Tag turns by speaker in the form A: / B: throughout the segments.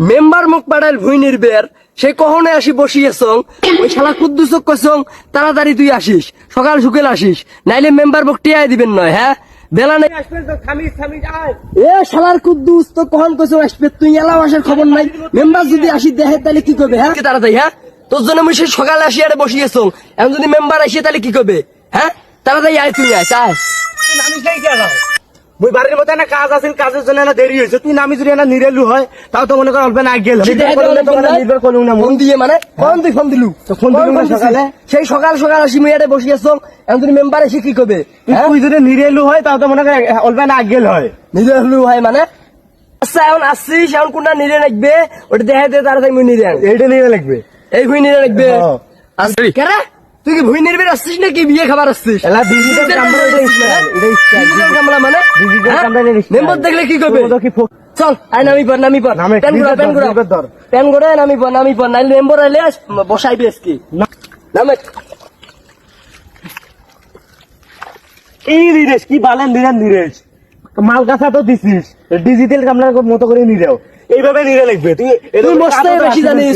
A: member মুখ পাড়াল ভুই নির্বের সে কখনো আসি বসিয়েছ ওই শালা কুদ্দুসক কইছং তাড়াতাড়ি তুই আসিস সকাল সুকেল আসিস নাইলে মেম্বার মুখ টিয়াই দিবেন নয় হ্যাঁ বেলা নাই এ শালার কুদ্দুস তো কখন কইছ আসবে তুই এলাও আসার খবর নাই মেম্বার যদি আসি দেখে তাহলে কি করবে হ্যাঁ তাড়াতাড়ি হ্যাঁ তোর জন্য মুই সেই সকালে আসি আরে বসিয়েছ এখন যদি মেম্বার আসে তাহলে কি করবে হ্যাঁ তাড়াতাড়ি আয় তুই আয় চায়
B: মুই বাড়ির মধ্যে না কাজ আছে কাজের জন্য না দেরি হয়েছে তুই নামি যদি না নিরেলু হয় তাও তো মনে কর অল্প না গেল
A: ফোন দিয়ে মানে কখন তুই ফোন দিলু
B: ফোন দিলু না সকালে
A: সেই সকাল সকাল আসি মুই আরে বসিয়েছ এখন তুমি মেম্বার এসে কি করবে
B: তুই যদি নিরেলু হয় তাও তো মনে কর অল্প না গেল হয়
A: নিজে হলু হয় মানে আচ্ছা এখন আসছিস এখন কোনটা নিরে রাখবে ওটা দেখে দে তাড়াতাড়ি মুই নিরে
B: এইটা নিরে লাগবে
A: এই ভুই নিরে রাখবে কেন তুই কি ভুই নির্বের আসছিস নাকি বিয়ে খাবার আসছিস
B: এলা ডিজিটাল ক্যামেরা এটা স্টাইল
A: ডিজিটাল ক্যামেরা মানে
B: ডিজিটাল ক্যামেরা
A: মেম্বার দেখলে কি করবে চল আয় নামি পর প্যান করে নামি পর নাইলে মেম্বার আইলে বসাইবি আজকে নামে
B: এই নিরেশ কি বালেন দিলেন নিরেশ মাল কাঁচা তো দিছিস ডিজিটাল ক্যামেরার মতো করে নিরেও এইভাবে নিরে লাগবে
A: তুই মস্তে বেশি জানিস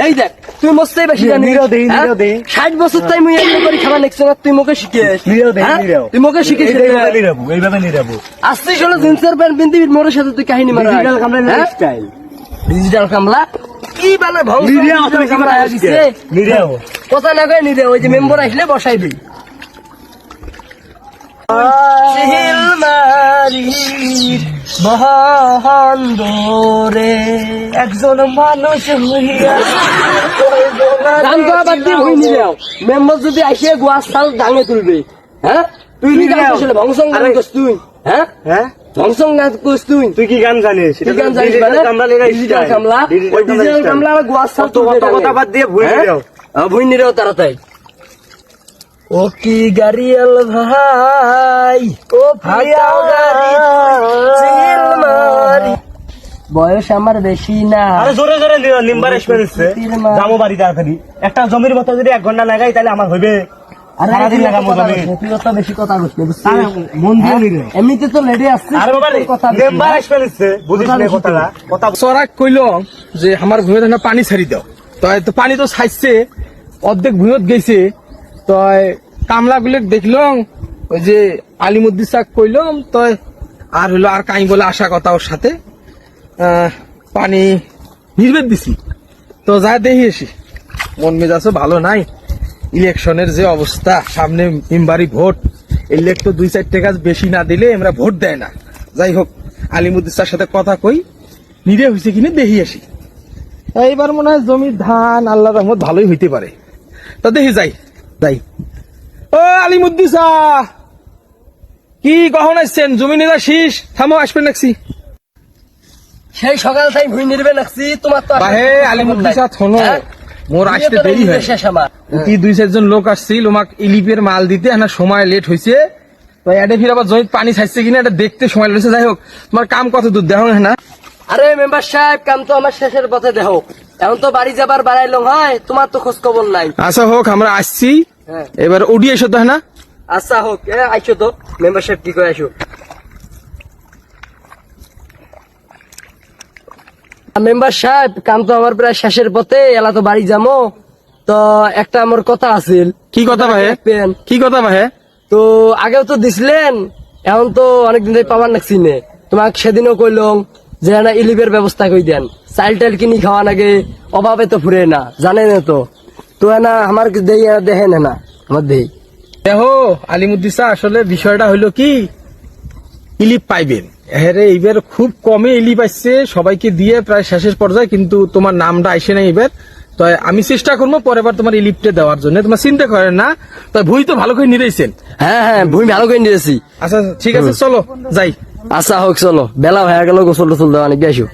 A: এই দেখ তুই মস্তে বেশি জানিস 60 বছর তাই মুই এমনি করে খাবার নেক্সট তুই মুখে শিখিস তুই মুখে শিখিস
B: এইভাবে নিরাবো
A: আসছিস হলো জিন্সের প্যান্ট পিন্দি মোর সাথে তুই কাহিনী মারা
B: ডিজিটাল ক্যামেরা স্টাইল
A: ডিজিটাল কামলা কি বালে ভঙ্গ ক্যামেরা দিছে
B: নিরেও
A: কথা না কই নিরে ওই যে মেম্বার আসলে বসাইবি শিল মারির মহান্দরে একজন মানুষ হইয়া গান গাওয়া বাদ দিয়ে ভুই নিলেও মেম্বার যদি আসে গোয়া সাল ডাঙে তুলবে হ্যাঁ তুই কি গান করছিস ভংসং গান করছিস তুই হ্যাঁ
B: হ্যাঁ
A: ভংসং গান করছিস তুই
B: কি গান জানিস
A: তুই গান জানিস ডিজিটাল কামলা ওই ডিজিটাল কামলা গোয়া সাল
B: কথা বাদ দিয়ে ভুই নিলেও
A: ভুই নিলেও তাড়াতাড়ি ও কি গাড়িয়াল ভাই ও বয়স আমার বেশি না
B: আরে জোরে জোরে নিম্বার এক্সপেরিয়েন্স জামো বাড়ি তাড়াতাড়ি একটা জমির মতো যদি 1 ঘন্টা লাগাই তাহলে আমার হইবে সারাদিন লাগাবো জমি
A: তুই তো বেশি কথা বলছিস
B: মন দিয়ে নিরে
A: এমনিতে তো লেডি আসছে
B: আরে বাবা নিম্বার এক্সপেরিয়েন্স বুঝিস না কথা
C: সরাক কইল যে আমার ভূমিত না পানি ছাড়ি দাও তো পানি তো ছাইছে অর্ধেক ভূমিত গেছে তো কামলা গুলো দেখলাম ওই যে আলিমুদ্দিন সাক কইলাম তো আর হলো আর কাই বলে আসা কথা ওর সাথে পানি নির্বেদ দিছি তো যা দেখি এসি মন মেজাজও ভালো নাই ইলেকশনের যে অবস্থা সামনে মেম্বারি ভোট ইলেক তো 2-4 টাকা বেশি না দিলে আমরা ভোট দেয় না যাই হোক আলিমুদ্দিন সার সাথে কথা কই নিরে হয়েছে কিনা দেখি আসি এইবার মনে হয় জমির ধান আল্লাহ রহমত ভালোই হইতে পারে তো দেখি যাই ও আলিমুদ্দিন সাহ কি কখন আসছেন জমি নিরা শীষ থামো আসবেন নাকছি
A: সেই সকাল তাই ভুই নির্বে নাকছি তোমার তো
C: বাহে আলিমুদ্দিন সাহ শোনো মোর আসতে দেরি হয় কি 2-4 জন লোক আসছিল ওমাক ইলিপের মাল দিতে না সময় লেট হয়েছে তো এডে ফির আবার জমিতে পানি ছাইছে কিনা এটা দেখতে সময় লেগেছে যাই হোক তোমার কাম কত দূর দেখো না
A: আরে মেম্বার সাহেব কাম তো আমার শেষের পথে দেখো এখন তো বাড়ি যাবার বাড়াইলো হয় তোমার তো খোঁজ খবর নাই
C: আচ্ছা হোক আমরা আসছি এবার ওডি এসো তো না
A: আচ্ছা হোক আইসো তো মেম্বার সাহেব কি করে আসো মেম্বার সাহেব কাম তো আমার প্রায় শেষের পথে এলা তো বাড়ি যাবো তো একটা আমার কথা আছিল
C: কি কথা ভাই কি কথা ভাই
A: তো আগেও তো দিছিলেন এখন তো অনেকদিন ধরে পাবার নাকছি নে তোমাকে সেদিনও কইলাম যে না ইলিপের ব্যবস্থা কই দেন চাইল টাইল কিনি খাওয়া নাগে অভাবে তো ফুরে না জানেন তো তো না আমার দেই দেখেন না আমার দেই
C: দেখো আলিমুদ্দিন সাহ আসলে বিষয়টা হইলো কি ইলিপ পাইবেন হ্যাঁ এইবার খুব কমে ইলিপ আসছে সবাইকে দিয়ে প্রায় শেষের পর্যায়ে কিন্তু তোমার নামটা আইসে না এবার তো আমি চেষ্টা করবো পরের বার তোমার ইলিপটা দেওয়ার জন্য তোমার চিন্তা করেন না তো ভুই তো ভালো করে নিরেছেন
A: হ্যাঁ ভুই ভালো করে নিয়েছি
C: আচ্ছা ঠিক আছে চলো যাই
A: আচ্ছা হোক চলো বেলা হয়ে গেল গোসল টোসল দেওয়া অনেক বেশি